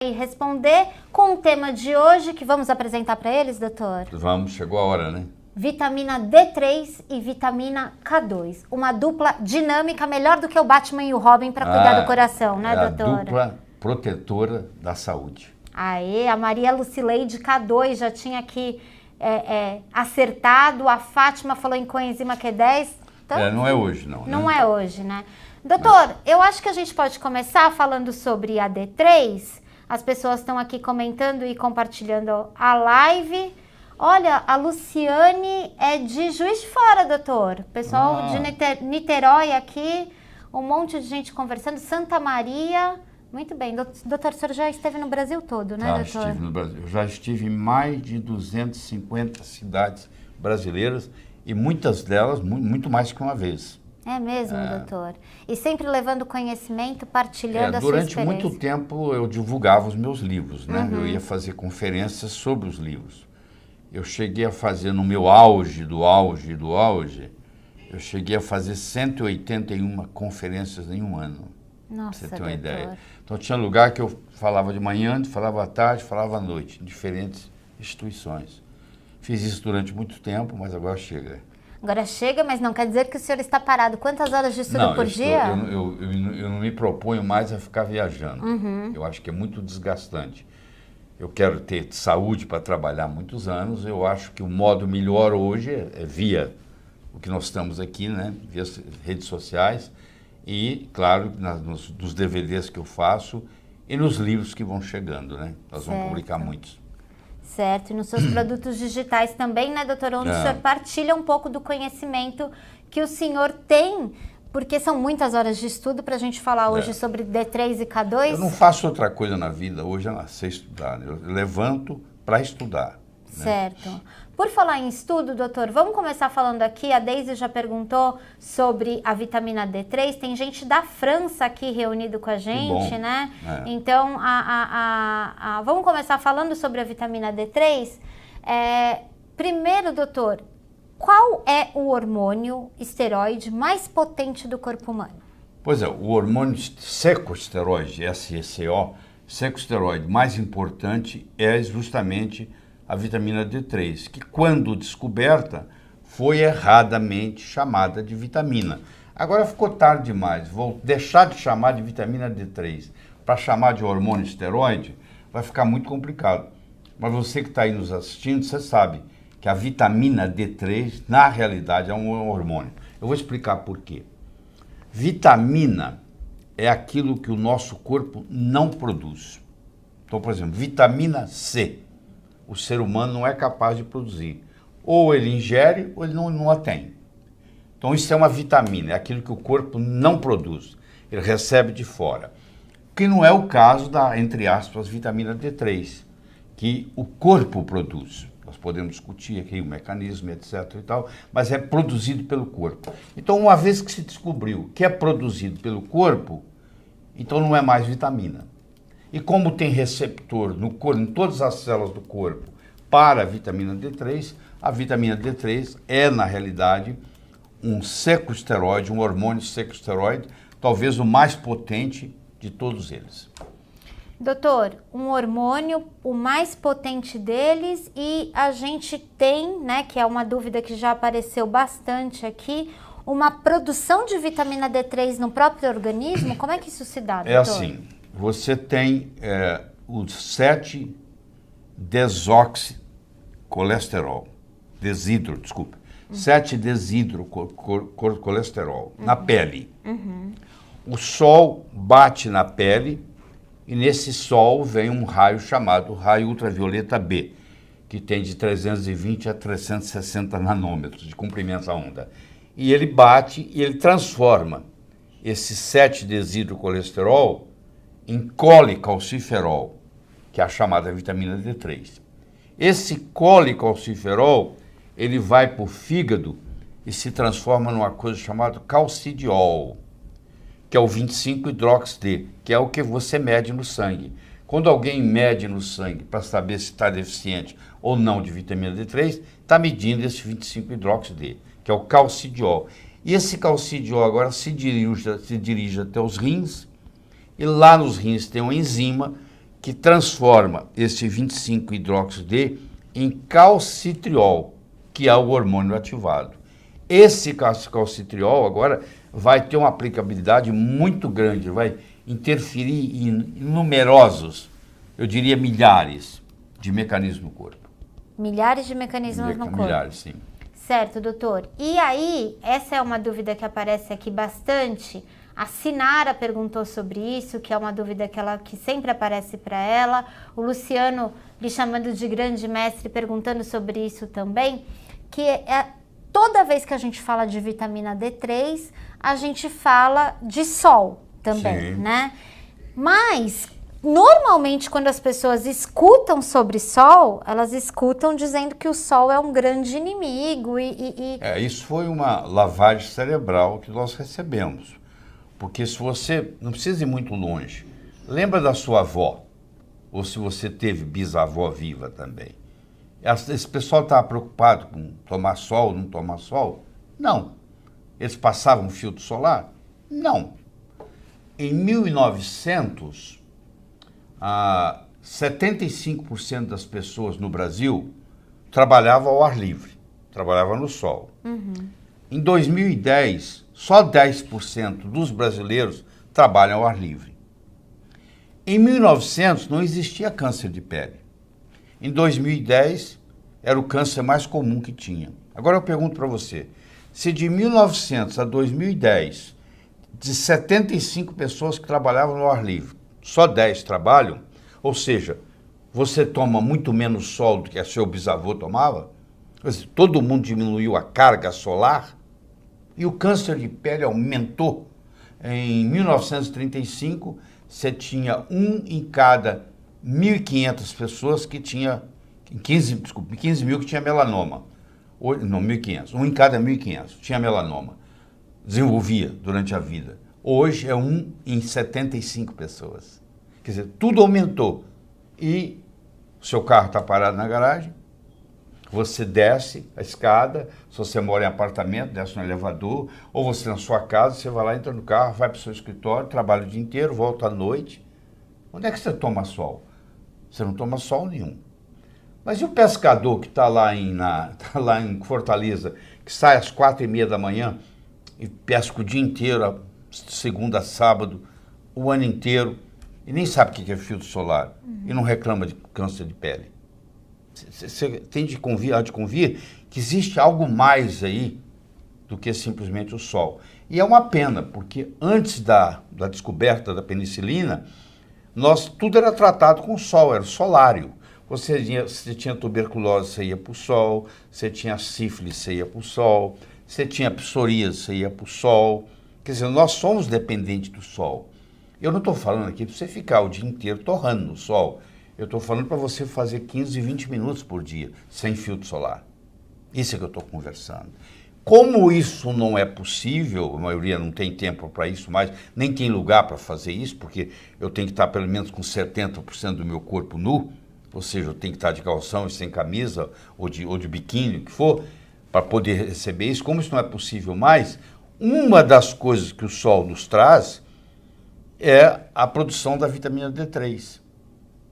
E responder com o tema de hoje, que vamos apresentar para eles, doutor? Vamos, chegou a hora, né? Vitamina D3 e vitamina K2. Uma dupla dinâmica melhor do que o Batman e o Robin para cuidar do coração, né, doutora? A dupla protetora da saúde. Aê, a Maria Lucileide K2 já tinha aqui acertado, a Fátima falou em coenzima Q10. Então, não é hoje, não. Não né? é hoje, né? Doutor, eu acho que a gente pode começar falando sobre a D3. As pessoas estão aqui comentando e compartilhando a live. Olha, a Luciane é de Juiz de Fora, doutor. Pessoal de Niterói aqui, um monte de gente conversando. Santa Maria, muito bem. Doutor, o senhor já esteve no Brasil todo, né, doutor? Estive no Brasil. Eu já estive em mais de 250 cidades brasileiras e muitas delas muito mais que uma vez. É mesmo, doutor? E sempre levando conhecimento, partilhando a sua durante experiência. muito tempo eu divulgava os meus livros, né? Eu ia fazer conferências sobre os livros. Eu cheguei a fazer, no meu auge, eu cheguei a fazer 181 conferências em um ano. Nossa, pra você ter uma doutor. ideia. Então tinha lugar que eu falava de manhã, falava à tarde, falava à noite, em diferentes instituições. Fiz isso durante muito tempo, mas agora chega. Agora chega, mas não quer dizer que o senhor está parado. Quantas horas de estudo por dia? Eu não me proponho mais a ficar viajando. Eu acho que é muito desgastante. Eu quero ter saúde para trabalhar muitos anos. Eu acho que o modo melhor hoje é via o que nós estamos aqui, né? Via redes sociais e, claro, nos DVDs que eu faço e nos livros que vão chegando, né? Nós vamos publicar muitos. Certo, e nos seus produtos digitais também, né, doutor? Onde o senhor partilha um pouco do conhecimento que o senhor tem, porque são muitas horas de estudo para a gente falar hoje sobre D3 e K2. Eu não faço outra coisa na vida hoje a não ser estudar. Eu levanto para estudar. Certo. Né? Por falar em estudo, doutor, vamos começar falando aqui. A Deise já perguntou sobre a vitamina D3. Tem gente da França aqui reunido com a gente, né? Então, vamos começar falando sobre a vitamina D3. Primeiro, doutor, qual é o hormônio esteroide mais potente do corpo humano? Pois é, o hormônio secosteroide, SECO, secosteroide mais importante é justamente a vitamina D3, que quando descoberta foi erradamente chamada de vitamina. Agora ficou tarde demais, vou deixar de chamar de vitamina D3 para chamar de hormônio esteroide, vai ficar muito complicado. Mas você que está aí nos assistindo, você sabe que a vitamina D3, na realidade, é um hormônio. Eu vou explicar por quê. Vitamina é aquilo que o nosso corpo não produz. Então, por exemplo, vitamina C, o ser humano não é capaz de produzir. Ou ele ingere ou ele não a tem. Então isso é uma vitamina, é aquilo que o corpo não produz, ele recebe de fora. Que não é o caso da, entre aspas, vitamina D3, que o corpo produz. Nós podemos discutir aqui o mecanismo, etc. e tal, mas é produzido pelo corpo. Então, uma vez que se descobriu que é produzido pelo corpo, então não é mais vitamina. E como tem receptor no corpo, em todas as células do corpo para a vitamina D3, a vitamina D3 é, na realidade, um secosteroide, um hormônio secosteroide, talvez o mais potente de todos eles. Doutor, um hormônio, o mais potente deles, e a gente tem, né, que é uma dúvida que já apareceu bastante aqui, uma produção de vitamina D3 no próprio organismo? Como é que isso se dá, doutor? É assim, você tem o 7-desoxicolesterol, 7-desidrocolesterol na pele. O sol bate na pele e nesse sol vem um raio chamado raio ultravioleta B, que tem de 320 a 360 nanômetros de comprimento da onda. E ele bate e ele transforma esse 7-desidrocolesterol em colecalciferol, que é a chamada vitamina D3. Esse colecalciferol, ele vai para o fígado e se transforma numa coisa chamada calcidiol, que é o 25-hidroxid, que é o que você mede no sangue. Quando alguém mede no sangue para saber se está deficiente ou não de vitamina D3, está medindo esse 25-hidroxid, que é o calcidiol. E esse calcidiol agora se dirige até os rins, e lá nos rins tem uma enzima que transforma esse 25-hidroxi-D em calcitriol, que é o hormônio ativado. Esse calcitriol agora vai ter uma aplicabilidade muito grande, vai interferir em numerosos, eu diria milhares, de mecanismos no corpo. Milhares de mecanismos no corpo? Milhares, sim. Certo, doutor. E aí, essa é uma dúvida que aparece aqui bastante. A Sinara perguntou sobre isso, que é uma dúvida que sempre aparece para ela. O Luciano, lhe chamando de grande mestre, perguntando sobre isso também, que toda vez que a gente fala de vitamina D3, a gente fala de sol também, sim, né? Mas, normalmente, quando as pessoas escutam sobre sol, elas escutam dizendo que o sol é um grande inimigo isso foi uma lavagem cerebral que nós recebemos. Porque se você, não precisa ir muito longe, lembra da sua avó, ou se você teve bisavó viva também. Esse pessoal estava preocupado com tomar sol, não tomar sol? Não. Eles passavam filtro solar? Não. Em 1900, 75% das pessoas no Brasil trabalhavam ao ar livre, trabalhavam no sol. Uhum. Em 2010, só 10% dos brasileiros trabalham ao ar livre. Em 1900, não existia câncer de pele. Em 2010, era o câncer mais comum que tinha. Agora eu pergunto para você, se de 1900 a 2010, de 75 pessoas que trabalhavam no ar livre, só 10 trabalham, ou seja, você toma muito menos sol do que a seu bisavô tomava, todo mundo diminuiu a carga solar, e o câncer de pele aumentou. Em 1935, você tinha 1 em cada 1.500 pessoas que tinha, 15 mil que tinha melanoma. Não, 1.500. 1 em cada 1.500 tinha melanoma. Desenvolvia durante a vida. Hoje é 1 em 75 pessoas. Quer dizer, tudo aumentou. E o seu carro está parado na garagem, você desce a escada, se você mora em apartamento, desce no elevador, ou você na sua casa, você vai lá, entra no carro, vai para o seu escritório, trabalha o dia inteiro, volta à noite. Onde é que você toma sol? Você não toma sol nenhum. Mas e o pescador que está lá em Fortaleza, que sai às 4h30 da manhã e pesca o dia inteiro, segunda a sábado, o ano inteiro, e nem sabe o que é filtro solar, e não reclama de câncer de pele? Você tem de convir que existe algo mais aí do que simplesmente o sol. E é uma pena, porque antes da descoberta da penicilina, tudo era tratado com sol, era solário. Você tinha tuberculose, você ia para o sol, você tinha sífilis, você ia para o sol, você tinha psoríase, você ia para o sol. Quer dizer, nós somos dependentes do sol. Eu não estou falando aqui para você ficar o dia inteiro torrando no sol. Eu estou falando para você fazer 15, 20 minutos por dia, sem filtro solar. Isso é que eu estou conversando. Como isso não é possível, a maioria não tem tempo para isso mais, nem tem lugar para fazer isso, porque eu tenho que estar pelo menos com 70% do meu corpo nu, ou seja, eu tenho que estar de calção e sem camisa, ou de biquíni, o que for, para poder receber isso. Como isso não é possível mais, uma das coisas que o sol nos traz é a produção da vitamina D3.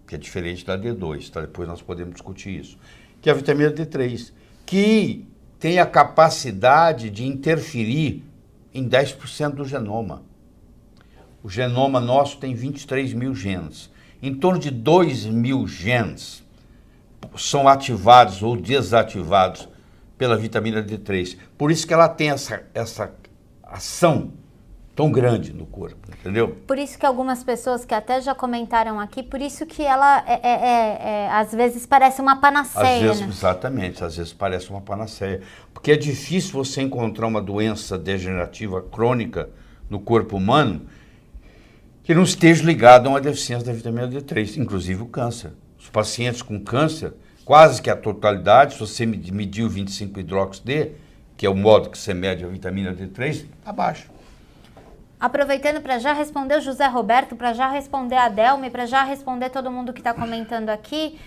Que é diferente da D2, tá? Depois nós podemos discutir isso, que é a vitamina D3, que tem a capacidade de interferir em 10% do genoma. O genoma nosso tem 23 mil genes. Em torno de 2 mil genes são ativados ou desativados pela vitamina D3. Por isso que ela tem essa ação tão grande no corpo, entendeu? Por isso que algumas pessoas que até já comentaram aqui, por isso que ela às vezes parece uma panaceia. Às vezes, né? Exatamente, às vezes parece uma panaceia. Porque é difícil você encontrar uma doença degenerativa crônica no corpo humano que não esteja ligada a uma deficiência da vitamina D3, inclusive o câncer. Os pacientes com câncer, quase que a totalidade, se você medir o 25-hidroxi-D, que é o modo que você mede a vitamina D3, está baixo. Aproveitando para já responder o José Roberto, para já responder a Delme, para já responder todo mundo que está comentando aqui,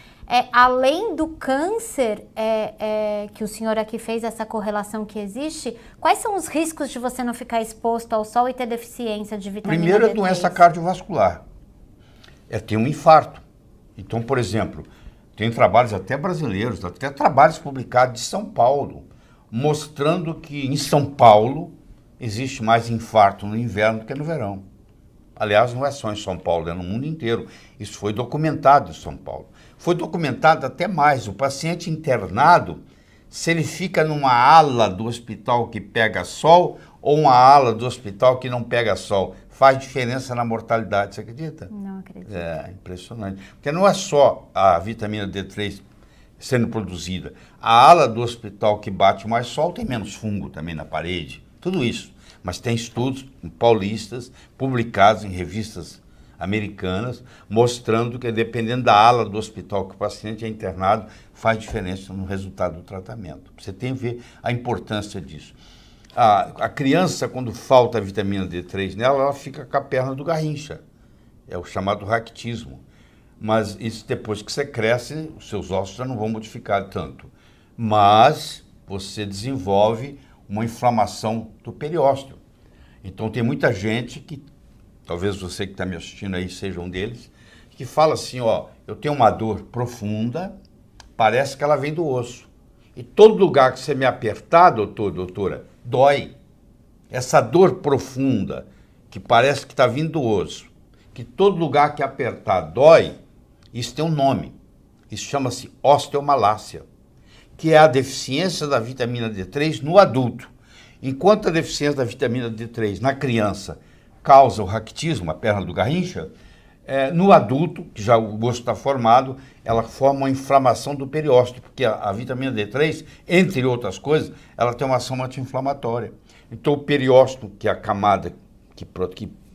além do câncer, que o senhor aqui fez essa correlação que existe, quais são os riscos de você não ficar exposto ao sol e ter deficiência de vitamina D3? Primeiro é doença cardiovascular, é ter um infarto. Então, por exemplo, tem trabalhos até brasileiros, até trabalhos publicados de São Paulo, mostrando que em São Paulo existe mais infarto no inverno do que no verão. Aliás, não é só em São Paulo, é no mundo inteiro. Isso foi documentado em São Paulo. Foi documentado até mais. O paciente internado, se ele fica numa ala do hospital que pega sol ou uma ala do hospital que não pega sol, faz diferença na mortalidade, você acredita? Não acredito. É impressionante. Porque não é só a vitamina D3 sendo produzida. A ala do hospital que bate mais sol tem menos fungo também na parede. Tudo isso. Mas tem estudos paulistas publicados em revistas americanas mostrando que dependendo da ala do hospital que o paciente é internado, faz diferença no resultado do tratamento. Você tem que ver a importância disso. A criança, quando falta a vitamina D3 nela, ela fica com a perna do Garrincha. É o chamado raquitismo. Mas isso depois que você cresce, os seus ossos já não vão modificar tanto. Mas você desenvolve uma inflamação do periósteo. Então tem muita gente que, talvez você que está me assistindo aí seja um deles, que fala assim, ó, eu tenho uma dor profunda, parece que ela vem do osso. E todo lugar que você me apertar, doutora, dói. Essa dor profunda, que parece que está vindo do osso, que todo lugar que apertar dói, isso tem um nome. Isso chama-se osteomalácia, que é a deficiência da vitamina D3 no adulto. Enquanto a deficiência da vitamina D3 na criança causa o raquitismo, a perna do Garrincha, no adulto, que já o osso está formado, ela forma uma inflamação do periósteo, porque a vitamina D3, entre outras coisas, ela tem uma ação anti-inflamatória. Então o periósteo, que é a camada que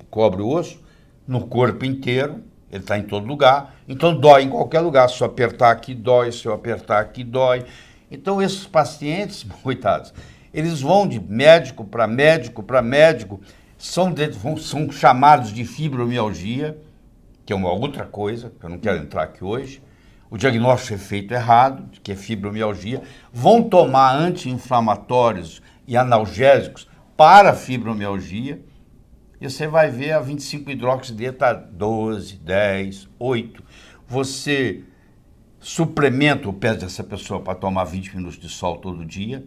cobre o osso, no corpo inteiro, ele está em todo lugar, então dói em qualquer lugar. Se eu apertar aqui, dói, se eu apertar aqui, dói. Então esses pacientes, coitados, eles vão de médico para médico para médico, são chamados de fibromialgia, que é uma outra coisa, que eu não quero entrar aqui hoje. O diagnóstico é feito errado, que é fibromialgia. Vão tomar anti-inflamatórios e analgésicos para fibromialgia. E você vai ver a 25-hidroxid está 12, 10, 8. Você suplementa o pé dessa pessoa para tomar 20 minutos de sol todo dia,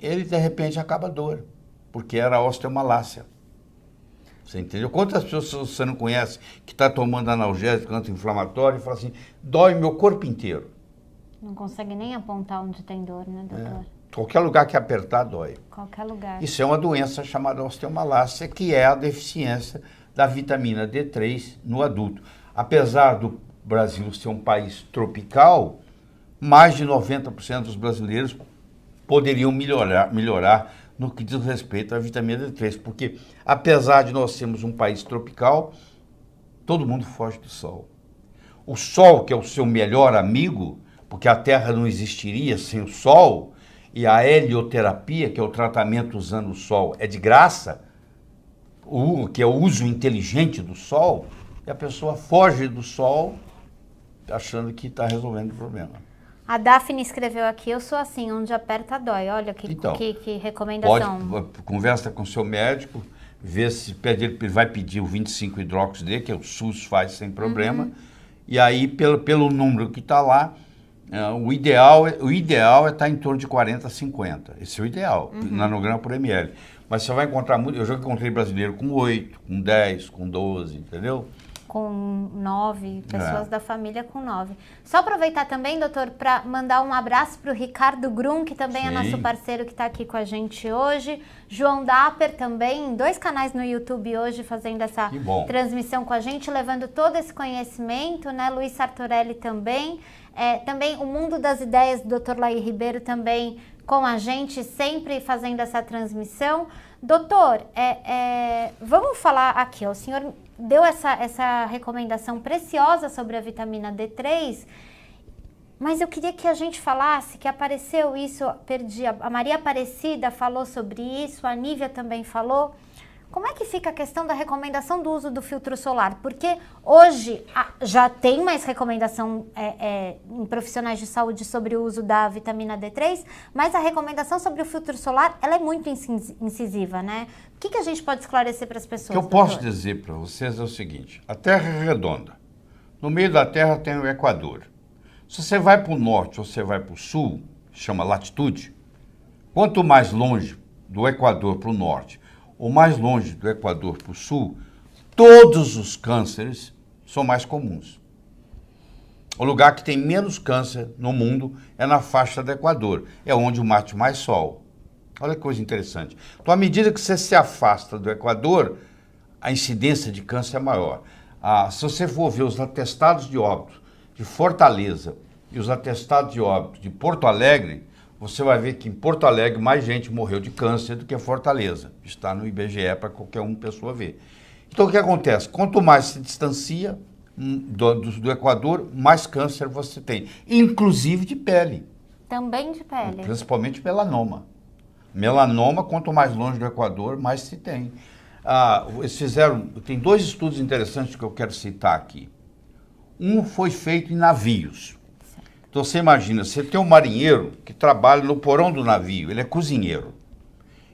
ele de repente acaba a dor, porque era a osteomalácia. Você entendeu? Quantas pessoas você não conhece que está tomando analgésico, anti-inflamatório e fala assim, dói meu corpo inteiro. Não consegue nem apontar onde tem dor, né, doutor? Qualquer lugar que apertar, dói. Qualquer lugar. Isso é uma doença chamada osteomalácia, que é a deficiência da vitamina D3 no adulto. Apesar do Brasil ser um país tropical, mais de 90% dos brasileiros poderiam melhorar no que diz respeito à vitamina D3, porque apesar de nós sermos um país tropical, todo mundo foge do sol. O sol, que é o seu melhor amigo, porque a Terra não existiria sem o sol, e a helioterapia, que é o tratamento usando o sol, é de graça, que é o uso inteligente do sol, e a pessoa foge do sol achando que está resolvendo o problema. A Daphne escreveu aqui, eu sou assim, onde aperta dói. Olha que recomendação. Conversa com o seu médico, vê se ele vai pedir o 25-hidroxid, que o SUS faz sem problema, e aí pelo número que está lá, o ideal é estar em torno de 40 a 50. Esse é o ideal, nanograma por ml. Mas você vai encontrar muito, eu já encontrei brasileiro com 8, com 10, com 12, entendeu? Com 9, pessoas da família com 9. Só aproveitar também, doutor, para mandar um abraço para o Ricardo Grum, que também é nosso parceiro que está aqui com a gente hoje. João Dapper também, 2 canais no YouTube hoje fazendo essa transmissão com a gente, levando todo esse conhecimento, né? Luiz Sartorelli também. Também o Mundo das Ideias do Dr. Laí Ribeiro também com a gente, sempre fazendo essa transmissão. Doutor, vamos falar aqui, ó, o senhor deu essa recomendação preciosa sobre a vitamina D3, mas eu queria que a gente falasse que apareceu isso, a Maria Aparecida falou sobre isso, a Nívia também falou. Como é que fica a questão da recomendação do uso do filtro solar? Porque hoje já tem mais recomendação em profissionais de saúde sobre o uso da vitamina D3, mas a recomendação sobre o filtro solar, ela é muito incisiva, né? O que a gente pode esclarecer para as pessoas? O que eu posso dizer para vocês é o seguinte, a Terra é redonda. No meio da Terra tem o Equador. Se você vai para o norte ou você vai para o sul, chama latitude, quanto mais longe do Equador para o norte, ou mais longe do Equador para o sul, todos os cânceres são mais comuns. O lugar que tem menos câncer no mundo é na faixa do Equador, é onde bate mais sol. Olha que coisa interessante. Então, à medida que você se afasta do Equador, a incidência de câncer é maior. Se você for ver os atestados de óbito de Fortaleza e os atestados de óbito de Porto Alegre, você vai ver que em Porto Alegre mais gente morreu de câncer do que Fortaleza. Está no IBGE para qualquer uma pessoa ver. Então, o que acontece? Quanto mais se distancia do Equador, mais câncer você tem, inclusive de pele. Também de pele. Principalmente melanoma. Melanoma, quanto mais longe do Equador, mais se tem. Eles fizeram, tem 2 estudos interessantes que eu quero citar aqui. Um foi feito em navios. Então você imagina, você tem um marinheiro que trabalha no porão do navio, ele é cozinheiro.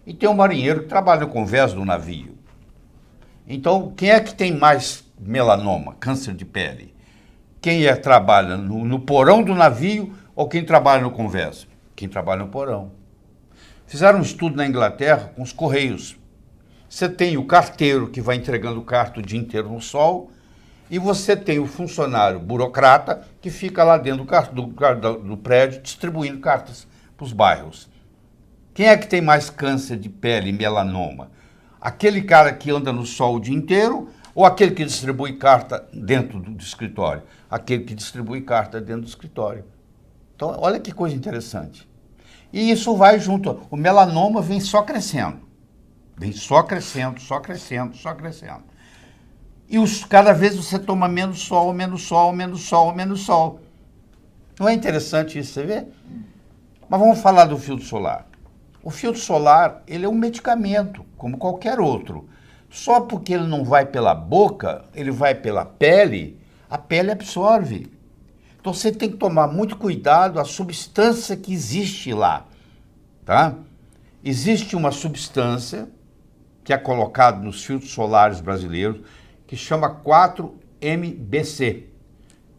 E tem um marinheiro que trabalha no convés do navio. Então, quem é que tem mais melanoma, câncer de pele? Quem trabalha no porão do navio ou quem trabalha no convés? Quem trabalha no porão. Fizeram um estudo na Inglaterra com os correios. Você tem o carteiro que vai entregando carta o dia inteiro no sol e você tem o funcionário burocrata que fica lá dentro do prédio distribuindo cartas para os bairros. Quem é que tem mais câncer de pele e melanoma? Aquele cara que anda no sol o dia inteiro ou aquele que distribui carta dentro do escritório? Aquele que distribui carta dentro do escritório. Então, olha que coisa interessante. E isso vai junto. O melanoma vem só crescendo. Vem só crescendo, só crescendo, só crescendo. E cada vez você toma menos sol, menos sol, menos sol, menos sol. Não é interessante isso, você vê? Mas vamos falar do filtro solar. O filtro solar, ele é um medicamento, como qualquer outro. Só porque ele não vai pela boca, ele vai pela pele, a pele absorve. Então você tem que tomar muito cuidado a substância que existe lá, tá? Existe uma substância que é colocada nos filtros solares brasileiros que chama 4-MBC,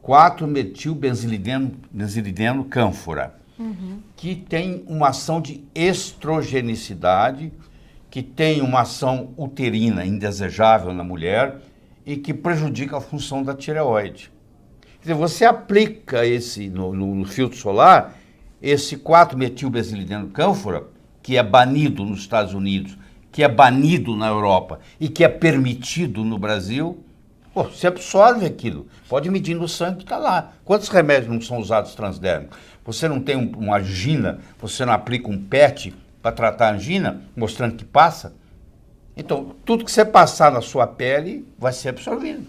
4-metilbenzilideno cânfora, que tem uma ação de estrogenicidade, que tem uma ação uterina indesejável na mulher e que prejudica a função da tireoide. Quer dizer, você aplica no filtro solar, esse 4-metilbenzilideno cânfora, que é banido nos Estados Unidos, que é banido na Europa e que é permitido no Brasil, você absorve aquilo. Pode medir no sangue que está lá. Quantos remédios não são usados transdérmicos? Você não tem uma angina, você não aplica um PET para tratar a angina, mostrando que passa? Então, tudo que você passar na sua pele vai ser absorvido.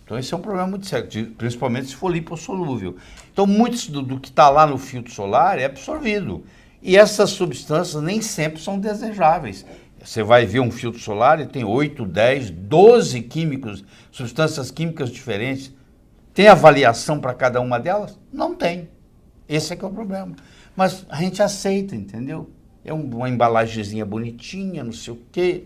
Então, esse é um problema muito sério, principalmente se for lipossolúvel. Então, muito do que está lá no filtro solar é absorvido. E essas substâncias nem sempre são desejáveis. Você vai ver um filtro solar e tem 8, 10, 12 químicos, substâncias químicas diferentes. Tem avaliação para cada uma delas? Não tem. Esse é que é o problema. Mas a gente aceita, entendeu? É uma embalagenzinha bonitinha, não sei o quê.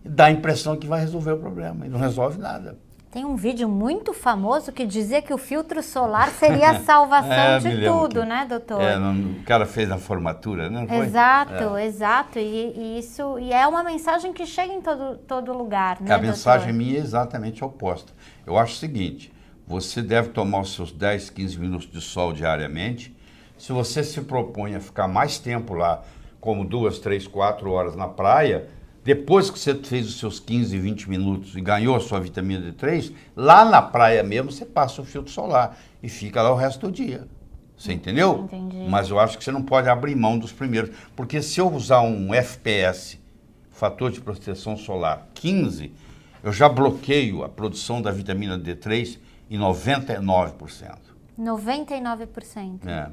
Dá a impressão que vai resolver o problema e não resolve nada. Tem um vídeo muito famoso que dizia que o filtro solar seria a salvação de tudo, né, doutor? O cara fez na formatura, né? Exato, exato. E é uma mensagem que chega em todo lugar, né, A mensagem minha é exatamente oposta. Eu acho o seguinte, você deve tomar os seus 10, 15 minutos de sol diariamente. Se você se propõe a ficar mais tempo lá, como 2, 3, 4 horas na praia, depois que você fez os seus 15, 20 minutos e ganhou a sua vitamina D3, lá na praia mesmo você passa o filtro solar e fica lá o resto do dia. Você entendeu? Entendi. Mas eu acho que você não pode abrir mão dos primeiros. Porque se eu usar um FPS, fator de proteção solar 15, eu já bloqueio a produção da vitamina D3 em 99%. 99%? É.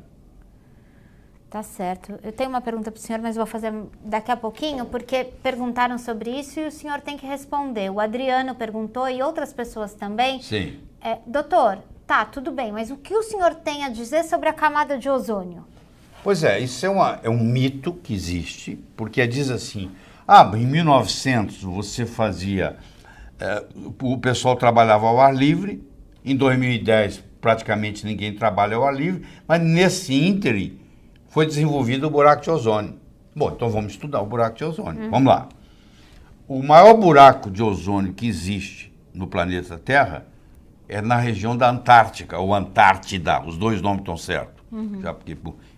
Tá certo. Eu tenho uma pergunta para o senhor, mas vou fazer daqui a pouquinho, porque perguntaram sobre isso e o senhor tem que responder. O Adriano perguntou e outras pessoas também. Sim. Doutor, tá, tudo bem, mas o que o senhor tem a dizer sobre a camada de ozônio? Pois é, isso é um mito que existe, porque diz assim, em 1900 você fazia, o pessoal trabalhava ao ar livre Em 2010, praticamente ninguém trabalha ao ar livre, mas nesse ínterim foi desenvolvido o buraco de ozônio. Bom, então vamos estudar o buraco de ozônio. Vamos lá. O maior buraco de ozônio que existe no planeta Terra é na região da Antártica, ou Antártida. Os dois nomes estão certos. Já porque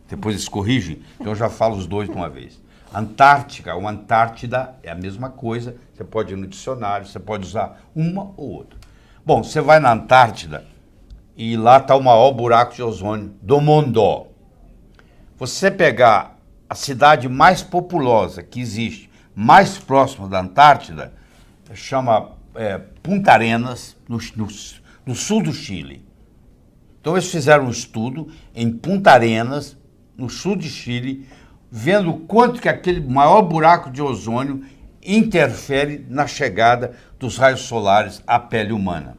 depois eles corrigem, então eu já falo os dois de uma vez. Antártica ou Antártida é a mesma coisa. Você pode ir no dicionário, você pode usar uma ou outra. Bom, você vai na Antártida e lá está o maior buraco de ozônio do mundo. Você pegar a cidade mais populosa que existe, mais próxima da Antártida, chama Punta Arenas, no sul do Chile. Então eles fizeram um estudo em Punta Arenas, no sul de Chile, vendo quanto que aquele maior buraco de ozônio interfere na chegada dos raios solares à pele humana.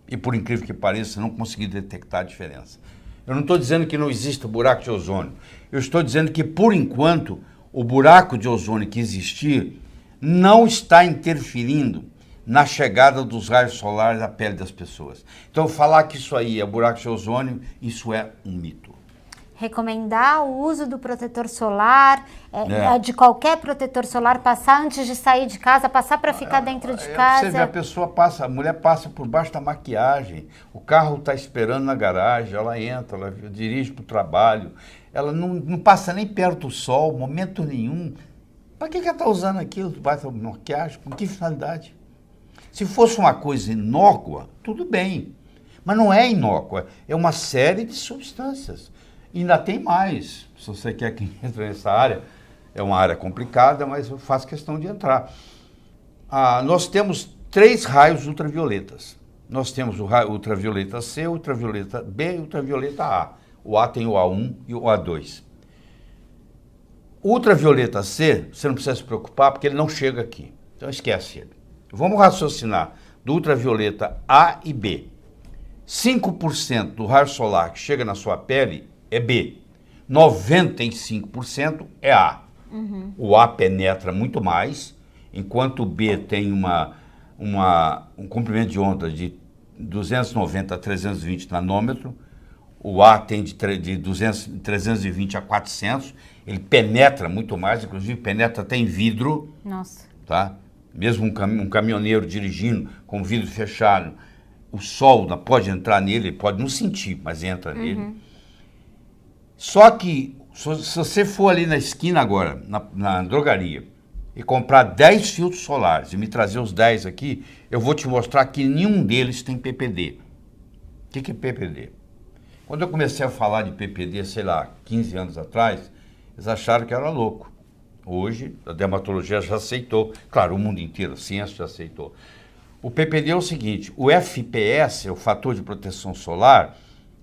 E por incrível que pareça, não consegui detectar a diferença. Eu não estou dizendo que não existe buraco de ozônio. Eu estou dizendo que, por enquanto, o buraco de ozônio que existir não está interferindo na chegada dos raios solares à pele das pessoas. Então, falar que isso aí é buraco de ozônio, isso é um mito. Recomendar o uso do protetor solar, de qualquer protetor solar, passar antes de sair de casa, passar para ficar dentro de casa. Você vê, a mulher passa por baixo da maquiagem, o carro está esperando na garagem, ela entra, ela dirige para o trabalho, ela não passa nem perto do sol, momento nenhum. Para que ela está usando aquilo debaixo da maquiagem? Com que finalidade? Se fosse uma coisa inócua, tudo bem, mas não é inócua, é uma série de substâncias. E ainda tem mais, se você quer que entre nessa área, é uma área complicada, mas eu faço questão de entrar. Nós temos 3 raios ultravioletas. Nós temos o raio ultravioleta C, o ultravioleta B e o ultravioleta A. O A tem o A1 e o A2. O ultravioleta C, você não precisa se preocupar, porque ele não chega aqui. Então esquece ele. Vamos raciocinar do ultravioleta A e B. 5% do raio solar que chega na sua pele é B, 95% é A. O A penetra muito mais, enquanto o B tem um comprimento de onda de 290 a 320 nanômetro, o A tem de 320 a 400, ele penetra muito mais, inclusive penetra até em vidro. Nossa. Tá? Mesmo um caminhoneiro dirigindo com vidro fechado, o sol pode entrar nele, ele pode não sentir, mas entra nele. Só que, se você for ali na esquina agora, na drogaria, e comprar 10 filtros solares e me trazer os 10 aqui, eu vou te mostrar que nenhum deles tem PPD. O que é PPD? Quando eu comecei a falar de PPD, sei lá, 15 anos atrás, eles acharam que eu era louco. Hoje, a dermatologia já aceitou. Claro, o mundo inteiro, a ciência já aceitou. O PPD é o seguinte, o FPS, o fator de proteção solar,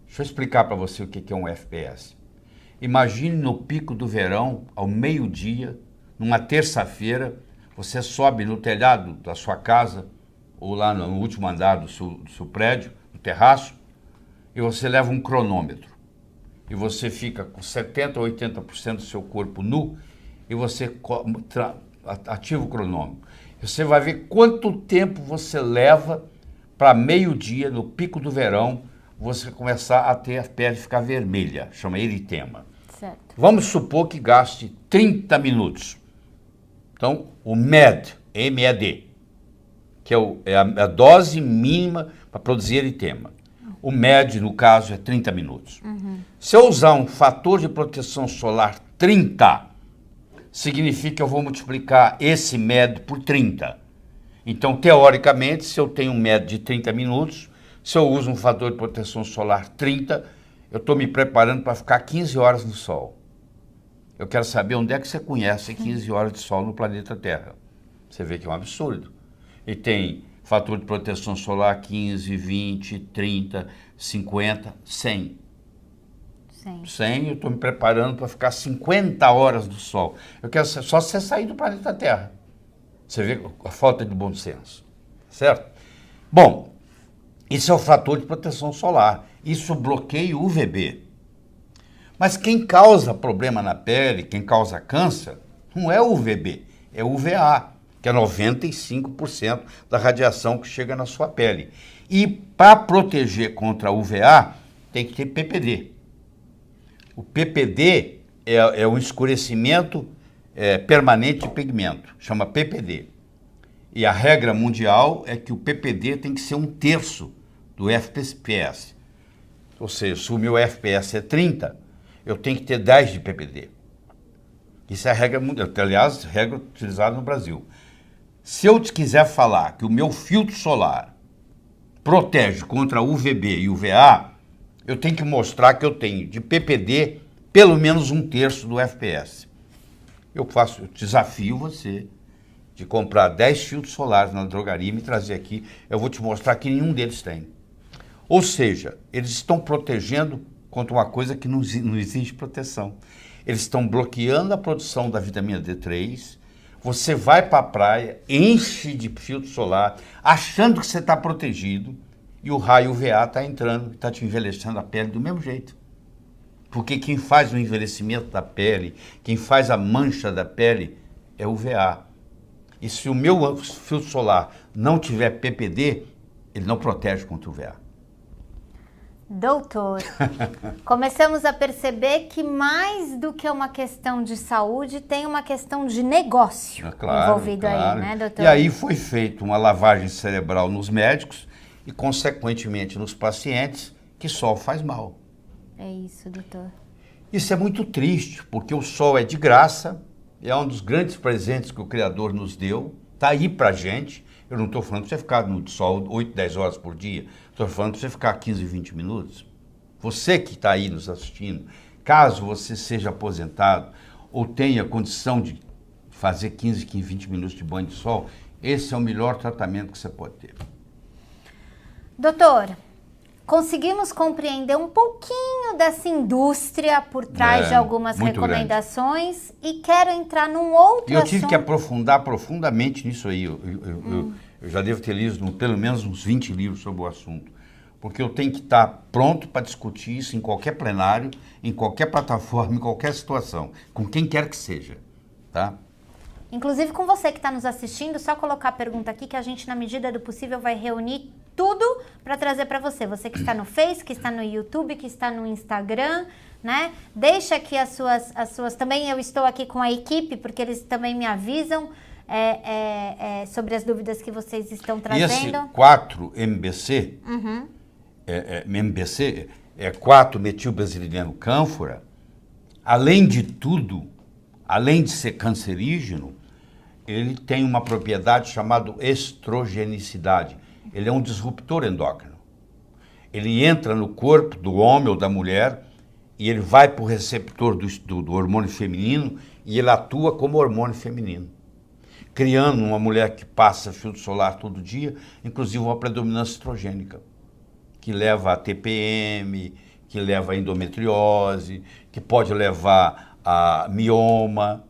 deixa eu explicar para você o que é um FPS. Imagine no pico do verão, ao meio-dia, numa terça-feira, você sobe no telhado da sua casa, ou lá no último andar do seu prédio, no terraço, e você leva um cronômetro. E você fica com 70% ou 80% do seu corpo nu, e você ativa o cronômetro. Você vai ver quanto tempo você leva para meio-dia, no pico do verão, você começar a ter a pele ficar vermelha, chama eritema. Certo. Vamos supor que gaste 30 minutos. Então, o MED, M-E-D, que é a dose mínima para produzir eritema. O MED, no caso, é 30 minutos. Se eu usar um fator de proteção solar 30, significa que eu vou multiplicar esse MED por 30. Então, teoricamente, se eu tenho um MED de 30 minutos, se eu uso um fator de proteção solar 30, eu estou me preparando para ficar 15 horas no sol. Eu quero saber onde é que você conhece 15 horas de sol no planeta Terra. Você vê que é um absurdo. E tem fator de proteção solar 15, 20, 30, 50, 100. 100, eu estou me preparando para ficar 50 horas do sol. Eu quero só você sair do planeta Terra. Você vê a falta de bom senso. Certo? Bom, isso é o fator de proteção solar. Isso bloqueia o UVB. Mas quem causa problema na pele, quem causa câncer, não é o UVB, é o UVA, que é 95% da radiação que chega na sua pele. E para proteger contra a UVA, tem que ter PPD. O PPD é um escurecimento permanente de pigmento, chama PPD. E a regra mundial é que o PPD tem que ser 1/3 do FPS. Ou seja, se o meu FPS é 30, eu tenho que ter 10 de PPD. Isso é a regra mundial, aliás, regra utilizada no Brasil. Se eu quiser falar que o meu filtro solar protege contra UVB e UVA, eu tenho que mostrar que eu tenho de PPD pelo menos 1/3 do FPS. Eu desafio você de comprar 10 filtros solares na drogaria e me trazer aqui, eu vou te mostrar que nenhum deles tem. Ou seja, eles estão protegendo contra uma coisa que não existe proteção. Eles estão bloqueando a produção da vitamina D3, você vai para a praia, enche de filtro solar, achando que você está protegido, e o raio UVA está entrando, está te envelhecendo a pele do mesmo jeito. Porque quem faz o envelhecimento da pele, quem faz a mancha da pele, é o UVA. E se o meu filtro solar não tiver PPD, ele não protege contra o UVA. Doutor, começamos a perceber que mais do que uma questão de saúde, tem uma questão de negócio envolvido aí, né, doutor? E aí foi feita uma lavagem cerebral nos médicos e, consequentemente, nos pacientes, que sol faz mal. É isso, doutor. Isso é muito triste, porque o sol é de graça, é um dos grandes presentes que o Criador nos deu, está aí pra gente. Eu não estou falando para você ficar no sol 8, 10 horas por dia, estou falando para você ficar 15, 20 minutos. Você que está aí nos assistindo, caso você seja aposentado ou tenha condição de fazer 15, 20 minutos de banho de sol, esse é o melhor tratamento que você pode ter. Doutor, conseguimos compreender um pouquinho dessa indústria por trás de algumas recomendações grande. E quero entrar num outro assunto. Eu tive que aprofundar profundamente nisso aí. Eu já devo ter lido pelo menos uns 20 livros sobre o assunto. Porque eu tenho que estar pronto para discutir isso em qualquer plenário, em qualquer plataforma, em qualquer situação, com quem quer que seja, tá? Inclusive com você que está nos assistindo, só colocar a pergunta aqui que a gente, na medida do possível, vai reunir tudo para trazer para você. Você que está no Face, que está no YouTube, que está no Instagram, né? Deixa aqui as suas... Também eu estou aqui com a equipe, porque eles também me avisam sobre as dúvidas que vocês estão trazendo. E esse 4-MBC, MBC, 4-metilbenzilideno cânfora, além de tudo, além de ser cancerígeno, ele tem uma propriedade chamada estrogenicidade. Ele é um disruptor endócrino. Ele entra no corpo do homem ou da mulher e ele vai para o receptor do hormônio feminino e ele atua como hormônio feminino, criando uma mulher que passa filtro solar todo dia, inclusive uma predominância estrogênica, que leva a TPM, que leva a endometriose, que pode levar a mioma.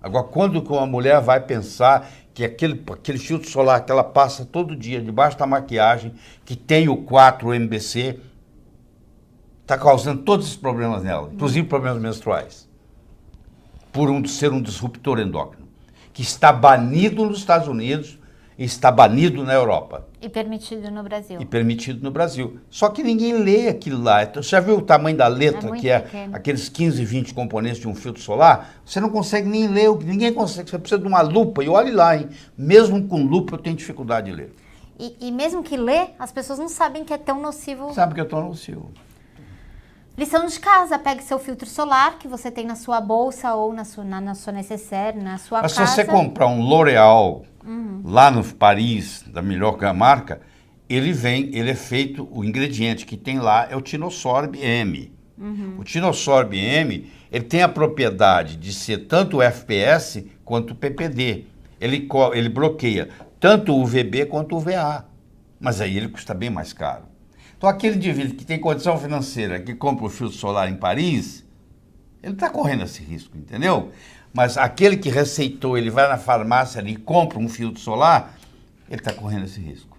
Agora, quando uma mulher vai pensar que aquele filtro solar que ela passa todo dia debaixo da maquiagem, que tem o 4-MBC, está causando todos esses problemas nela, inclusive problemas menstruais, por ser um disruptor endócrino, que está banido nos Estados Unidos e está banido na Europa. E permitido no Brasil. E permitido no Brasil. Só que ninguém lê aquilo lá. Então, você já viu o tamanho da letra, que é aqueles 15, 20 componentes de um filtro solar? Você não consegue nem ler, ninguém consegue. Você precisa de uma lupa. E olhe lá, hein? Mesmo com lupa eu tenho dificuldade de ler. E mesmo que lê, as pessoas não sabem que é tão nocivo. Sabe que é tão nocivo. Lição de casa, pegue seu filtro solar que você tem na sua bolsa ou na sua necessaire, na sua casa. Mas se você comprar um L'Oréal lá no Paris, da melhor marca, ele é feito, o ingrediente que tem lá é o Tinosorb M. O Tinosorb M, ele tem a propriedade de ser tanto o FPS quanto o PPD. Ele bloqueia tanto o UVB quanto o UVA, mas aí ele custa bem mais caro. Então, aquele indivíduo que tem condição financeira, que compra o filtro solar em Paris, ele está correndo esse risco, entendeu? Mas aquele que receitou, ele vai na farmácia ali e compra um filtro solar, ele está correndo esse risco.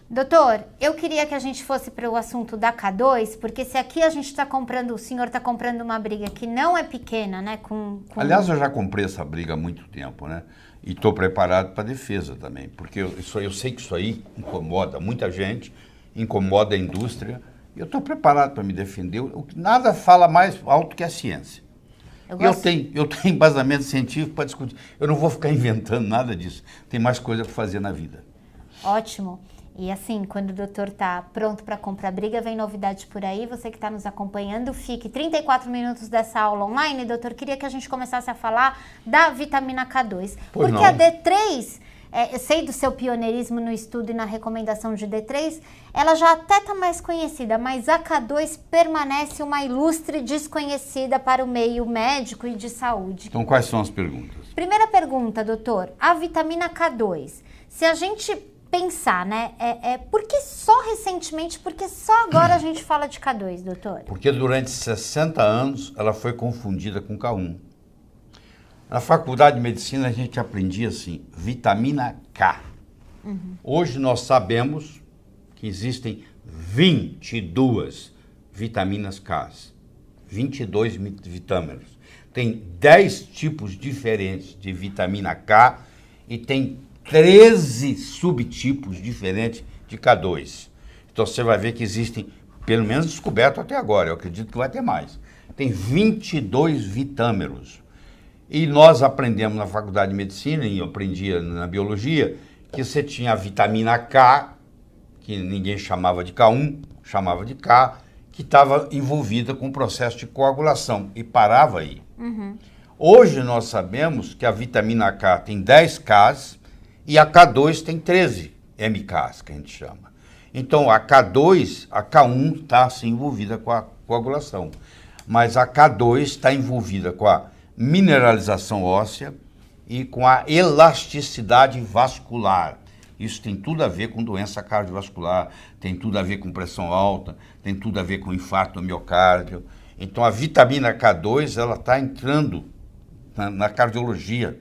Doutor, eu queria que a gente fosse para o assunto da K2, porque se aqui a gente está comprando, o senhor está comprando uma briga que não é pequena, né? Aliás, eu já comprei essa briga há muito tempo, né? E estou preparado para a defesa também, porque eu sei que isso aí incomoda muita gente, incomoda a indústria, e eu estou preparado para me defender. Nada fala mais alto que a ciência. Eu tenho embasamento científico para discutir. Eu não vou ficar inventando nada disso. Tem mais coisa para fazer na vida. Ótimo. E assim, quando o doutor está pronto para comprar briga, vem novidade por aí. Você que está nos acompanhando, fique 34 minutos dessa aula online. Doutor, queria que a gente começasse a falar da vitamina K2. Pois porque não. a D3, eu sei do seu pioneirismo no estudo e na recomendação de D3, ela já até está mais conhecida, mas a K2 permanece uma ilustre desconhecida para o meio médico e de saúde. Então, quais são as perguntas? Primeira pergunta, doutor. A vitamina K2, se a gente pensar, né? Por que só recentemente, por que só agora a gente fala de K2, doutor? Porque durante 60 anos ela foi confundida com K1. Na faculdade de medicina a gente aprendia assim, vitamina K. Hoje nós sabemos que existem 22 vitaminas K, 22 vitâminos. Tem 10 tipos diferentes de vitamina K e tem 13 subtipos diferentes de K2. Então você vai ver que existem, pelo menos descoberto até agora, eu acredito que vai ter mais. Tem 22 vitâmeros. E nós aprendemos na faculdade de medicina, e eu aprendia na biologia, que você tinha a vitamina K, que ninguém chamava de K1, chamava de K, que estava envolvida com o processo de coagulação, e parava aí. Hoje nós sabemos que a vitamina K tem 10 Ks, e a K2 tem 13 MKs, que a gente chama. Então, a K2, a K1 está assim, envolvida com a coagulação. Mas a K2 está envolvida com a mineralização óssea e com a elasticidade vascular. Isso tem tudo a ver com doença cardiovascular, tem tudo a ver com pressão alta, tem tudo a ver com infarto do miocárdio. Então, a vitamina K2, ela está entrando na cardiologia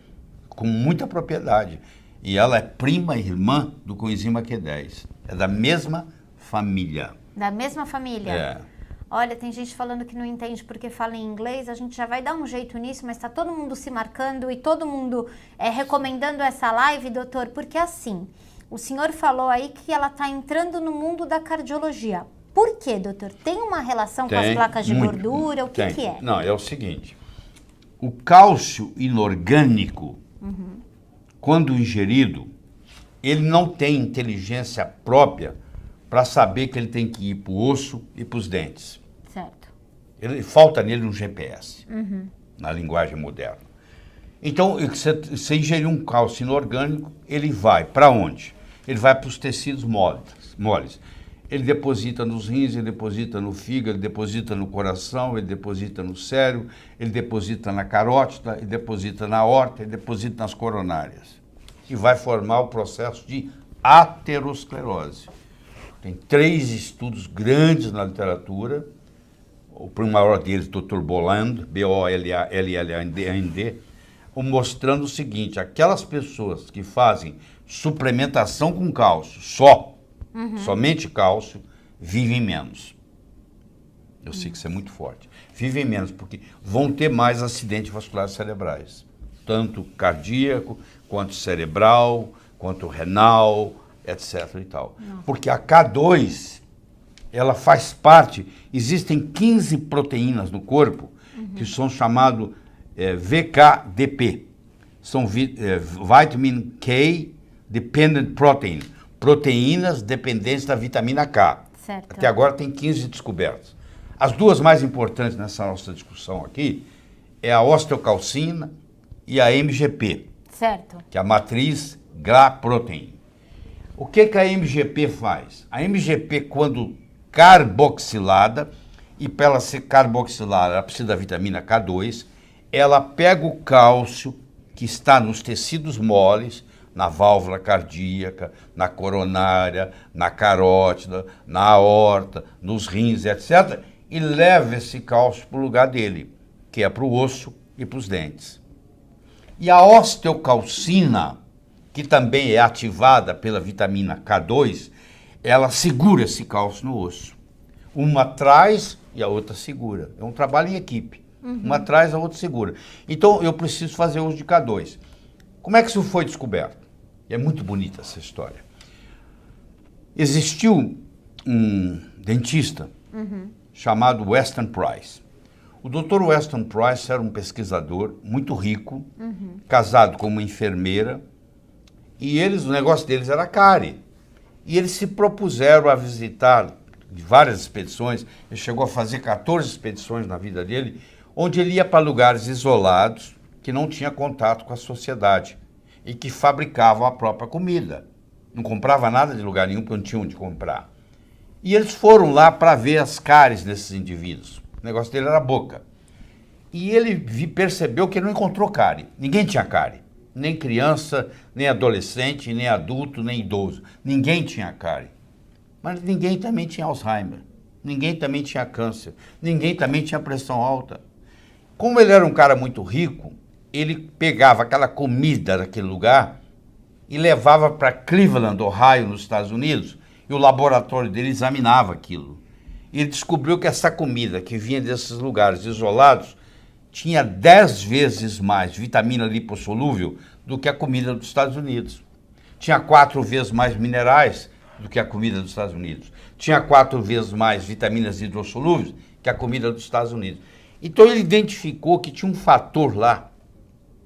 com muita propriedade. E ela é prima irmã do coenzima Q10. É da mesma família. Da mesma família? É. Olha, tem gente falando que não entende porque fala em inglês. A gente já vai dar um jeito nisso, mas está todo mundo se marcando e todo mundo recomendando essa live, doutor. Porque assim, o senhor falou aí que ela está entrando no mundo da cardiologia. Por quê, doutor? Tem uma relação com as placas de gordura? O que é? Não, é o seguinte. O cálcio inorgânico... Quando ingerido, ele não tem inteligência própria para saber que ele tem que ir para o osso e para os dentes. Certo. Falta nele um GPS, na linguagem moderna. Então, você ingerir um cálcio inorgânico, ele vai para onde? Ele vai para os tecidos moles. Ele deposita nos rins, ele deposita no fígado, ele deposita no coração, ele deposita no cérebro, ele deposita na carótida, ele deposita na aorta, ele deposita nas coronárias. E vai formar o processo de aterosclerose. Tem 3 estudos grandes na literatura. O maior deles, Dr. Boland, B-O-L-L-A-N-D, mostrando o seguinte, aquelas pessoas que fazem suplementação com cálcio somente cálcio, vivem menos. Eu sei que isso é muito forte. Vivem menos porque vão ter mais acidentes vasculares cerebrais. Tanto cardíaco, quanto cerebral, quanto renal, etc. e tal. Porque a K2, ela faz parte, existem 15 proteínas no corpo que são chamadas VKDP. São Vitamin K Dependent Protein. Proteínas dependentes da vitamina K. Certo. Até agora tem 15 descobertas. As duas mais importantes nessa nossa discussão aqui é a osteocalcina e a MGP. Certo. Que é a matriz GLA-protein. O que a MGP faz? A MGP, quando carboxilada, e para ela ser carboxilada, ela precisa da vitamina K2, ela pega o cálcio que está nos tecidos moles, na válvula cardíaca, na coronária, na carótida, na aorta, nos rins, etc., e leva esse cálcio para o lugar dele, que é para o osso e para os dentes. E a osteocalcina, que também é ativada pela vitamina K2, ela segura esse cálcio no osso. Uma traz e a outra segura. É um trabalho em equipe. Uma traz, a outra segura. Então, eu preciso fazer uso de K2. Como é que isso foi descoberto? E é muito bonita essa história. Existiu um dentista chamado Weston Price. O Dr. Weston Price era um pesquisador muito rico, casado com uma enfermeira, e o negócio deles era cárie. E eles se propuseram a visitar várias expedições, ele chegou a fazer 14 expedições na vida dele, onde ele ia para lugares isolados, que não tinha contato com a sociedade, e que fabricavam a própria comida. Não comprava nada de lugar nenhum, porque não tinham onde comprar. E eles foram lá para ver as cáries desses indivíduos. O negócio dele era a boca. E ele percebeu que ele não encontrou cárie. Ninguém tinha cárie. Nem criança, nem adolescente, nem adulto, nem idoso. Ninguém tinha cárie. Mas ninguém também tinha Alzheimer. Ninguém também tinha câncer. Ninguém também tinha pressão alta. Como ele era um cara muito rico, ele pegava aquela comida daquele lugar e levava para Cleveland, Ohio, nos Estados Unidos, e o laboratório dele examinava aquilo. E ele descobriu que essa comida que vinha desses lugares isolados tinha 10 vezes mais vitamina lipossolúvel do que a comida dos Estados Unidos. Tinha 4 vezes mais minerais do que a comida dos Estados Unidos. Tinha 4 vezes mais vitaminas hidrossolúveis que a comida dos Estados Unidos. Então ele identificou que tinha um fator lá,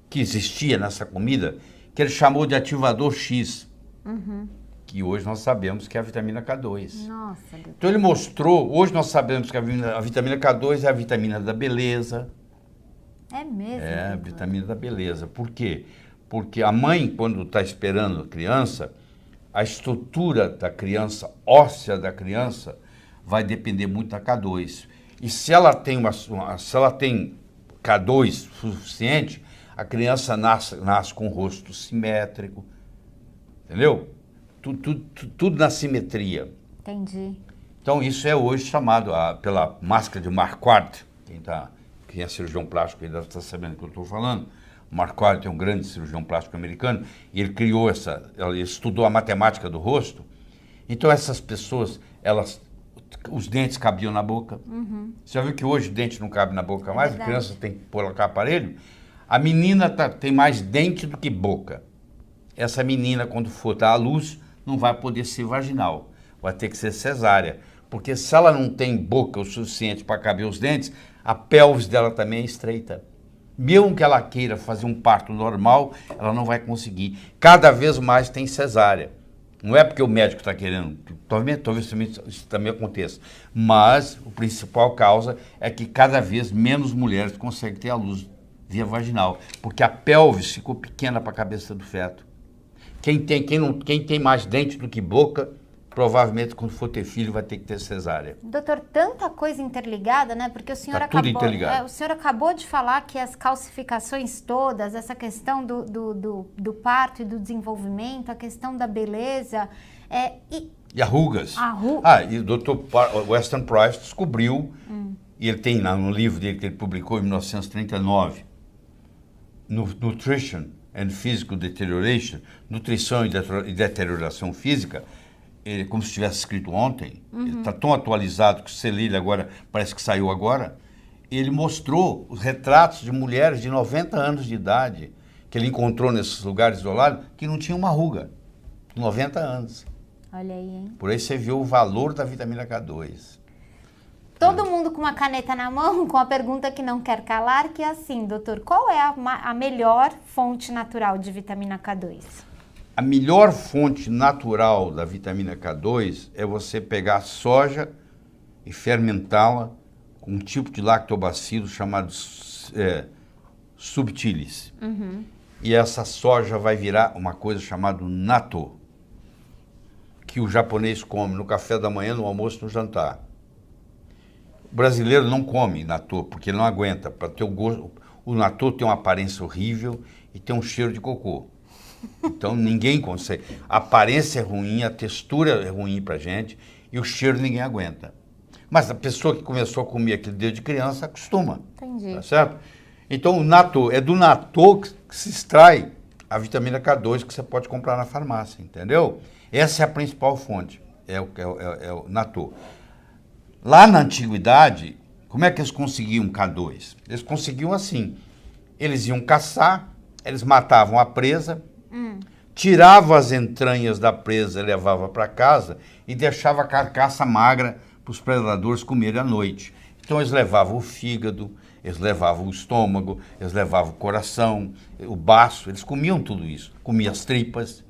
que existia nessa comida, que ele chamou de ativador X. Que hoje nós sabemos que é a vitamina K2. Nossa, doutor. Então ele mostrou, hoje nós sabemos que a vitamina K2 é a vitamina da beleza. É mesmo? É, a doutor? vitamina da beleza. Por quê? Porque a mãe, quando está esperando a criança, a estrutura da criança, óssea da criança, vai depender muito da K2. E se ela tem, se ela tem K2 suficiente, a criança nasce com o rosto simétrico. Entendeu? Tudo na simetria. Entendi. Então, isso é hoje chamado pela máscara de Marquardt. Quem é cirurgião plástico ainda está sabendo do que eu estou falando. Marquardt é um grande cirurgião plástico americano e ele criou ele estudou a matemática do rosto. Então, essas pessoas, os dentes cabiam na boca. Você já viu que hoje o dente não cabe na boca mais? A criança tem que colocar aparelho. A menina tem mais dente do que boca. Essa menina, quando for dar à luz, não vai poder ser vaginal, vai ter que ser cesárea, porque se ela não tem boca o suficiente para caber os dentes, a pelvis dela também é estreita. Mesmo que ela queira fazer um parto normal, ela não vai conseguir. Cada vez mais tem cesárea. Não é porque o médico está querendo, talvez isso também aconteça, mas a principal causa é que cada vez menos mulheres conseguem ter a luz via vaginal, porque a pelvis ficou pequena para a cabeça do feto. Quem tem mais dente do que boca, provavelmente quando for ter filho vai ter que ter cesárea. Doutor, tanta coisa interligada, né? Porque o senhor interligado. O senhor acabou de falar que as calcificações todas, essa questão do parto e do desenvolvimento, a questão da beleza, e arrugas. E o Dr. Weston Price descobriu, e ele tem no livro dele que ele publicou em 1939, Nutrition and Physical Deterioration, nutrição e deterioração física, como se tivesse escrito ontem, ele está tão atualizado que você lê ele agora, parece que saiu agora, ele mostrou os retratos de mulheres de 90 anos de idade, que ele encontrou nesses lugares isolados, que não tinham uma ruga, 90 anos. Olha aí, hein? Por aí você vê o valor da vitamina K2. Todo mundo com uma caneta na mão, com a pergunta que não quer calar, que é assim, doutor, qual é a melhor fonte natural de vitamina K2? A melhor fonte natural da vitamina K2 é você pegar a soja e fermentá-la com um tipo de lactobacilo chamado subtilis. E essa soja vai virar uma coisa chamada natto, que o japonês come no café da manhã, no almoço e no jantar. O brasileiro não come natto, porque ele não aguenta. Para ter o gosto, o natto tem uma aparência horrível e tem um cheiro de cocô. Então ninguém consegue. A aparência é ruim, a textura é ruim pra gente e o cheiro ninguém aguenta. Mas a pessoa que começou a comer aquele desde criança acostuma. Entendi. Tá certo? Então o natto, é do natto que se extrai a vitamina K2 que você pode comprar na farmácia, entendeu? Essa é a principal fonte, é o natto. Lá na antiguidade, como é que eles conseguiam K2? Eles conseguiam assim, eles iam caçar Eles matavam a presa, tiravam as entranhas da presa, levavam para casa e deixavam a carcaça magra para os predadores comerem à noite. Então eles levavam o fígado, eles levavam o estômago, eles levavam o coração, o baço, eles comiam tudo isso, comiam as tripas.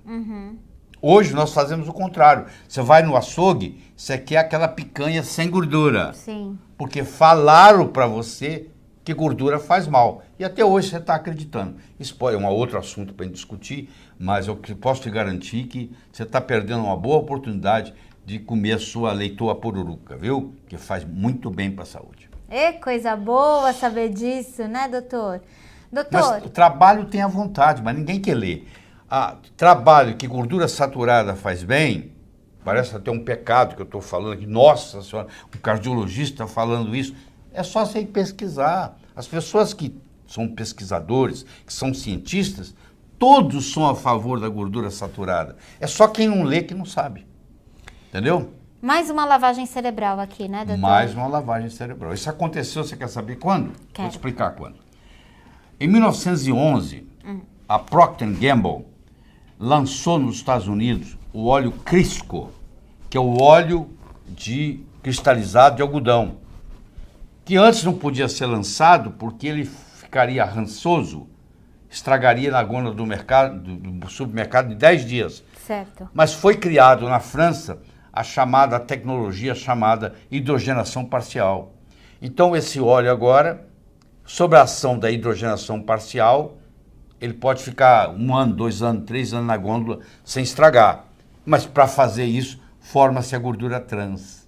Hoje nós fazemos o contrário. Você vai no açougue, você quer aquela picanha sem gordura. Sim. Porque falaram para você que gordura faz mal. E até hoje você está acreditando. Isso é um outro assunto para a gente discutir, mas eu posso te garantir que você está perdendo uma boa oportunidade de comer a sua leitoa pururuca, viu? Que faz muito bem para a saúde. É coisa boa saber disso, né, doutor? Doutor... Mas o trabalho tem a vontade, mas ninguém quer ler. Trabalho que gordura saturada faz bem, parece até um pecado que eu estou falando aqui. Nossa senhora, um cardiologista falando isso. É só você ir pesquisar. As pessoas que são pesquisadores, que são cientistas, todos são a favor da gordura saturada. É só quem não lê que não sabe. Entendeu? Mais uma lavagem cerebral aqui, né, doutor? Mais uma lavagem cerebral. Isso aconteceu, você quer saber quando? Quero. Vou explicar quando. Em 1911, a Procter & Gamble lançou nos Estados Unidos o óleo Crisco, que é o óleo cristalizado de algodão, que antes não podia ser lançado porque ele ficaria rançoso, estragaria na gôndola do mercado, do supermercado em 10 dias. Certo. Mas foi criado na França a tecnologia chamada hidrogenação parcial. Então esse óleo agora, sob a ação da hidrogenação parcial, ele pode ficar 1 ano, 2 anos, 3 anos na gôndola sem estragar. Mas para fazer isso, forma-se a gordura trans.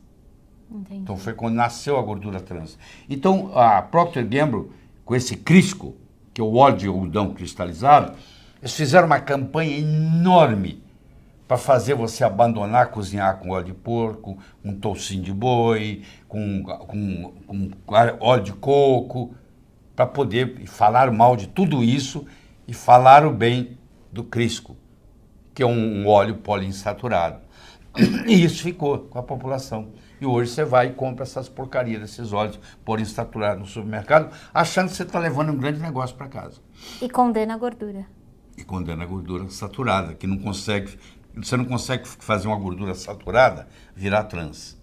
Entendi. Então foi quando nasceu a gordura trans. Então a Procter & Gamble, com esse Crisco, que é o óleo de algodão cristalizado, eles fizeram uma campanha enorme para fazer você abandonar cozinhar com óleo de porco, com toucinho de boi, com óleo de coco, para poder falar mal de tudo isso e falar bem do Crisco, que é um óleo poliinsaturado. E isso ficou com a população. E hoje você vai e compra essas porcarias, esses óleos poliinsaturados no supermercado, achando que você está levando um grande negócio para casa. E condena a gordura. E condena a gordura saturada, que você não consegue fazer uma gordura saturada virar trans.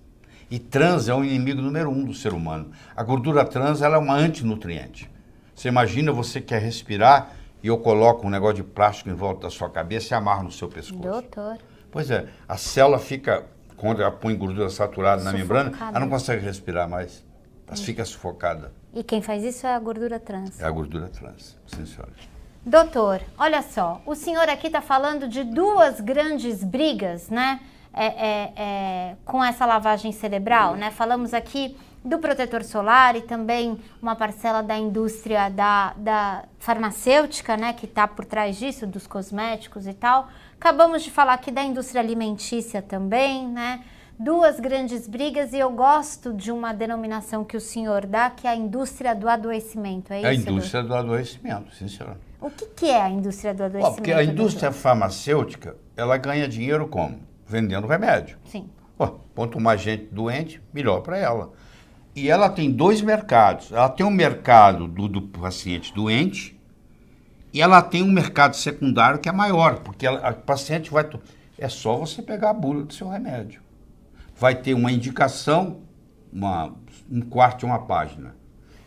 E trans é o inimigo número 1 do ser humano. A gordura trans ela é uma antinutriente. Você imagina, você quer respirar e eu coloco um negócio de plástico em volta da sua cabeça e amarro no seu pescoço. Doutor. Pois é, a célula fica, quando ela põe gordura saturada na membrana, ela não consegue respirar mais. Ela fica sufocada. E quem faz isso é a gordura trans. É a gordura trans, sim senhora. Doutor, olha só, o senhor aqui está falando de 2 grandes brigas, né, com essa lavagem cerebral, né? Falamos aqui do protetor solar e também uma parcela da indústria da farmacêutica, né, que está por trás disso, dos cosméticos e tal. Acabamos de falar aqui da indústria alimentícia também, né? 2 grandes brigas e eu gosto de uma denominação que o senhor dá, que é a indústria do adoecimento, é isso? É a indústria do adoecimento, sim senhora. O que é a indústria do adoecimento? Porque a indústria farmacêutica, ela ganha dinheiro como? Vendendo remédio. Sim. Quanto mais gente doente, melhor para ela. E ela tem 2 mercados. Ela tem um mercado do paciente doente e ela tem um mercado secundário que é maior, porque a paciente vai... É só você pegar a bula do seu remédio. Vai ter uma indicação, um quarto de uma página.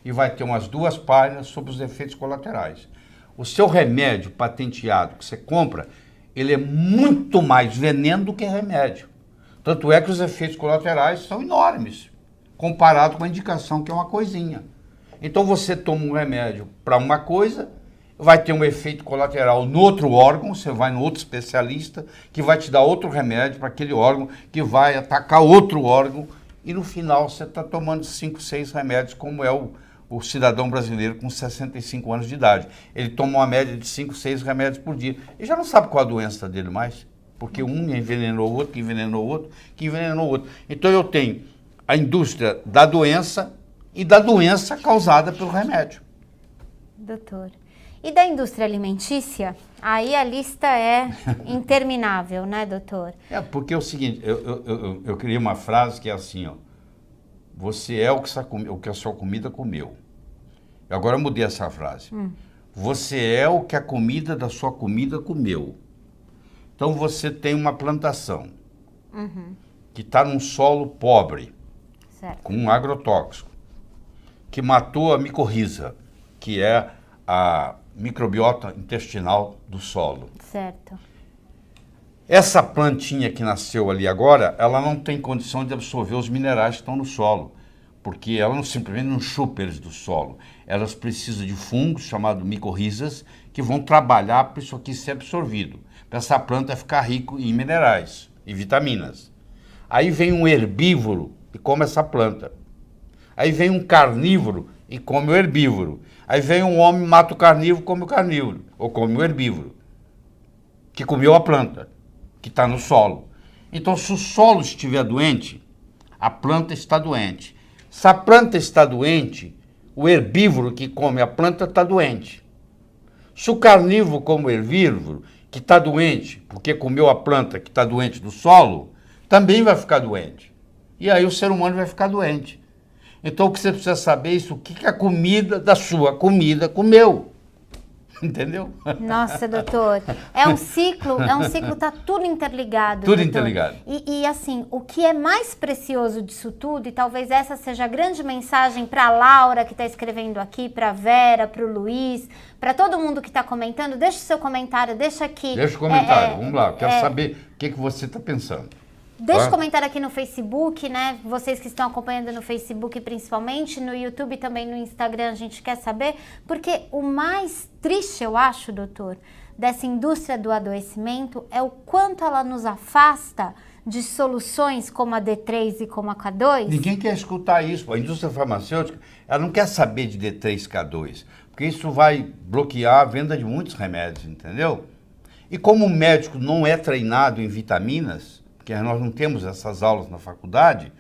E vai ter umas 2 páginas sobre os efeitos colaterais. O seu remédio patenteado que você compra, ele é muito mais veneno do que remédio. Tanto é que os efeitos colaterais são enormes, comparado com a indicação, que é uma coisinha. Então você toma um remédio para uma coisa, vai ter um efeito colateral no outro órgão, você vai no outro especialista, que vai te dar outro remédio para aquele órgão, que vai atacar outro órgão, e no final você está tomando 5, 6 remédios, como é o cidadão brasileiro com 65 anos de idade. Ele toma uma média de 5, 6 remédios por dia. E já não sabe qual a doença dele mais, porque um envenenou o outro, que envenenou o outro, que envenenou o outro. Então eu tenho a indústria da doença e da doença causada pelo remédio. Doutor. E da indústria alimentícia, aí a lista é interminável, né, doutor? Porque é o seguinte, eu criei uma frase que é assim, ó, você é o que a sua comida comeu. Agora eu mudei essa frase. Você é o que a comida da sua comida comeu. Então você tem uma plantação que está num solo pobre, certo, com um agrotóxico, que matou a micorriza, que é a microbiota intestinal do solo. certo. Essa plantinha que nasceu ali agora, ela não tem condição de absorver os minerais que estão no solo, porque ela simplesmente não chupa eles do solo. Elas precisam de fungos, chamados micorrizas, que vão trabalhar para isso aqui ser absorvido, para essa planta ficar rica em minerais e vitaminas. Aí vem um herbívoro e come essa planta. Aí vem um carnívoro e come o herbívoro. Aí vem um homem, mata o carnívoro, come o carnívoro, ou come o herbívoro, que comeu a planta, que está no solo. Então, se o solo estiver doente, a planta está doente. Se a planta está doente, o herbívoro que come a planta está doente. Se o carnívoro come o herbívoro, que está doente, porque comeu a planta que está doente do solo, também vai ficar doente. E aí o ser humano vai ficar doente. Então o que você precisa saber é isso, o que a comida da sua comida comeu. Entendeu? Nossa, doutor, é um ciclo, tá tudo interligado. Tudo doutor. interligado. E assim, o que é mais precioso disso tudo, e talvez essa seja a grande mensagem para a Laura que está escrevendo aqui, para a Vera, para o Luiz, para todo mundo que está comentando, deixa o seu comentário, deixa aqui. Deixa o comentário, vamos lá, quero saber o que você está pensando. Deixa um comentário aqui no Facebook, né? Vocês que estão acompanhando no Facebook principalmente, no YouTube e também no Instagram, a gente quer saber, porque o mais triste, eu acho, doutor, dessa indústria do adoecimento é o quanto ela nos afasta de soluções como a D3 e como a K2. Ninguém quer escutar isso. A indústria farmacêutica, ela não quer saber de D3, K2, porque isso vai bloquear a venda de muitos remédios, entendeu? E como o médico não é treinado em vitaminas, porque nós não temos essas aulas na faculdade,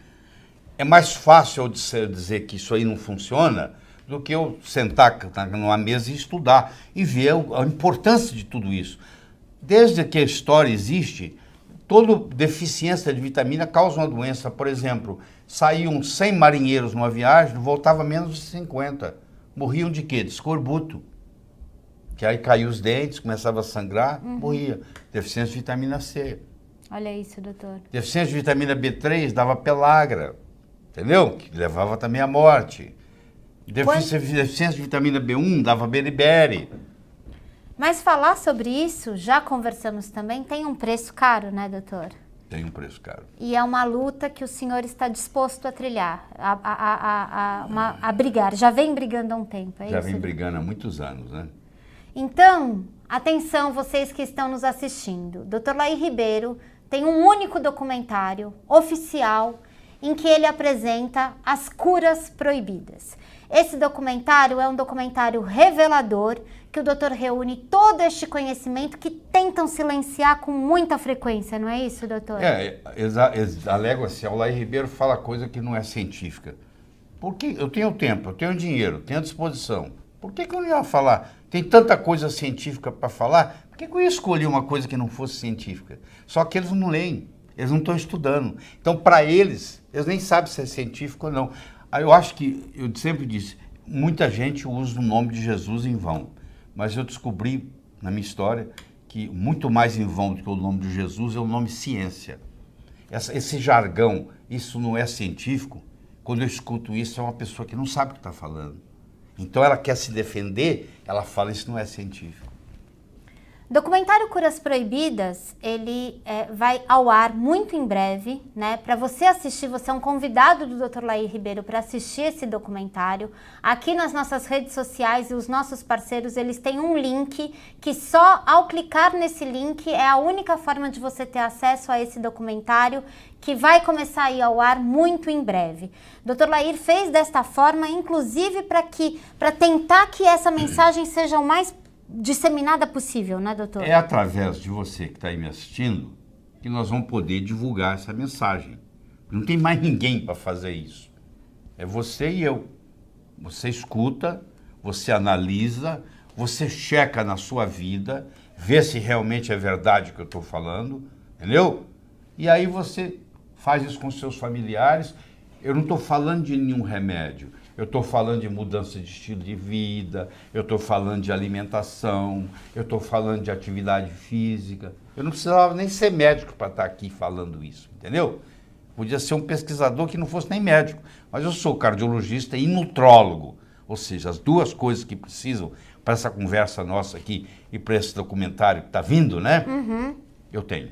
é mais fácil eu dizer que isso aí não funciona do que eu sentar numa mesa e estudar e ver a importância de tudo isso. Desde que a história existe, toda deficiência de vitamina causa uma doença. Por exemplo, saíam 100 marinheiros numa viagem, voltava menos de 50. Morriam de quê? De escorbuto. Que aí caiu os dentes, começava a sangrar, morria. Deficiência de vitamina C. Olha isso, doutor. Deficiência de vitamina B3 dava pelagra, entendeu? Que levava também à morte. Deficiência de vitamina B1 dava beriberi. Mas falar sobre isso, já conversamos também, tem um preço caro, né, doutor? Tem um preço caro. E é uma luta que o senhor está disposto a trilhar, a brigar. Já vem brigando há um tempo, é Já isso? vem brigando há muitos anos, né? Então, atenção vocês que estão nos assistindo. Dr. Laí Ribeiro tem um único documentário oficial em que ele apresenta as curas proibidas. Esse documentário é um documentário revelador que o doutor reúne todo este conhecimento que tentam silenciar com muita frequência, não é isso, doutor? Eles alegam assim, o Laí Ribeiro fala coisa que não é científica. Porque eu tenho tempo, eu tenho dinheiro, tenho disposição. Por que eu não ia falar? Tem tanta coisa científica para falar, por que eu ia escolher uma coisa que não fosse científica? Só que eles não leem, eles não estão estudando. Então, para eles nem sabem se é científico ou não. Eu acho que, eu sempre disse, muita gente usa o nome de Jesus em vão. Mas eu descobri, na minha história, que muito mais em vão do que o nome de Jesus é o nome ciência. Esse jargão, isso não é científico, quando eu escuto isso, é uma pessoa que não sabe o que está falando. Então ela quer se defender, ela fala isso não é científico. Documentário Curas Proibidas, ele vai ao ar muito em breve, né? Para você assistir, você é um convidado do Dr. Laí Ribeiro para assistir esse documentário. Aqui nas nossas redes sociais e os nossos parceiros, eles têm um link que só ao clicar nesse link é a única forma de você ter acesso a esse documentário que vai começar a ir ao ar muito em breve. Dr. Laí fez desta forma, inclusive para tentar que essa mensagem seja o mais disseminada possível, né, doutor? É através de você que está aí me assistindo que nós vamos poder divulgar essa mensagem. Não tem mais ninguém para fazer isso. É você e eu. Você escuta, você analisa, você checa na sua vida, vê se realmente é verdade o que eu estou falando, entendeu? E aí você faz isso com seus familiares. Eu não estou falando de nenhum remédio. eu estou falando de mudança de estilo de vida, eu estou falando de alimentação, eu estou falando de atividade física. Eu não precisava nem ser médico para estar aqui falando isso, entendeu? Podia ser um pesquisador que não fosse nem médico, mas eu sou cardiologista e nutrólogo, ou seja, as duas coisas que precisam para essa conversa nossa aqui e para esse documentário que está vindo, né? Eu tenho.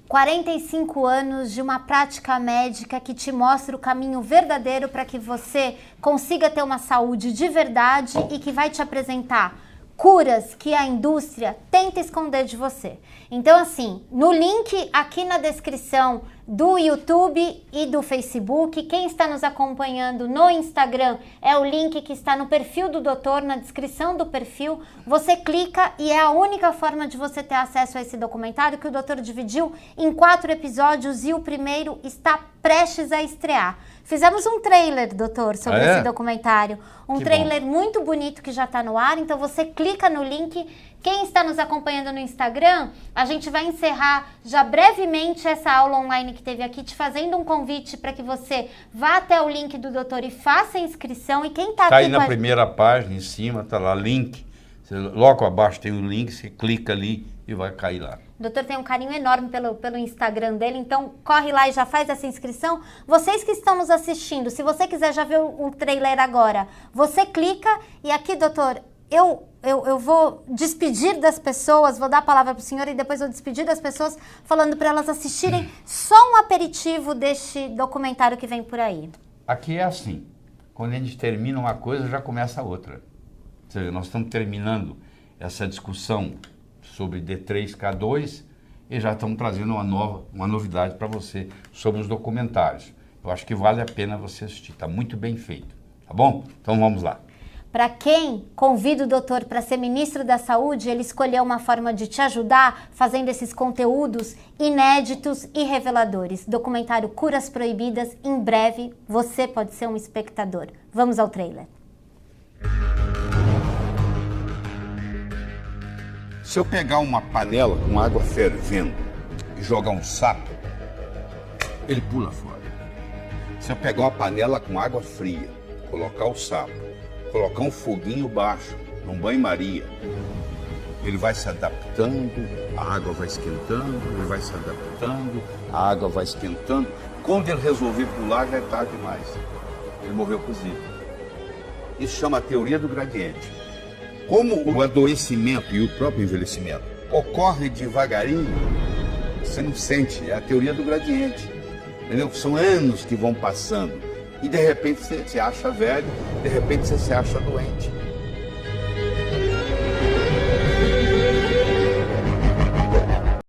45 anos de uma prática médica que te mostra o caminho verdadeiro para que você consiga ter uma saúde de verdade e que vai te apresentar curas que a indústria tenta esconder de você. Então, assim, no link aqui na descrição do YouTube e do Facebook, quem está nos acompanhando no Instagram é o link que está no perfil do doutor, na descrição do perfil. Você clica e é a única forma de você ter acesso a esse documentário que o doutor dividiu em 4 episódios e o primeiro está prestes a estrear. Fizemos um trailer, doutor, sobre esse documentário. Um trailer muito bonito que já está no ar, então você clica no link. Quem está nos acompanhando no Instagram, a gente vai encerrar já brevemente essa aula online que teve aqui, te fazendo um convite para que você vá até o link do doutor e faça a inscrição. E quem está aqui aí na primeira página, em cima, está lá, link. Logo abaixo tem o link, você clica ali e vai cair lá. O doutor tem um carinho enorme pelo Instagram dele, então corre lá e já faz essa inscrição. Vocês que estão nos assistindo, se você quiser já ver o trailer agora, você clica e aqui, doutor, eu vou despedir das pessoas, vou dar a palavra para o senhor e depois vou despedir das pessoas falando para elas assistirem só um aperitivo deste documentário que vem por aí. Aqui é assim, quando a gente termina uma coisa, já começa a outra. Ou seja, nós estamos terminando essa discussão sobre D3K2 e já estamos trazendo uma novidade para você sobre os documentários. Eu acho que vale a pena você assistir, está muito bem feito, tá bom? Então vamos lá. Para quem convida o doutor para ser ministro da Saúde, ele escolheu uma forma de te ajudar fazendo esses conteúdos inéditos e reveladores. Documentário Curas Proibidas, em breve você pode ser um espectador. Vamos ao trailer. Se eu pegar uma panela com água fervendo e jogar um sapo, ele pula fora. Se eu pegar uma panela com água fria, colocar o sapo, colocar um foguinho baixo, num banho-maria, ele vai se adaptando, a água vai esquentando, ele vai se adaptando, a água vai esquentando. Quando ele resolver pular, já é tarde demais. Ele morreu cozido. Isso chama a teoria do gradiente. Como o adoecimento e o próprio envelhecimento ocorre devagarinho, você não sente, é a teoria do gradiente. Entendeu? São anos que vão passando. E de repente você se acha velho, de repente você se acha doente.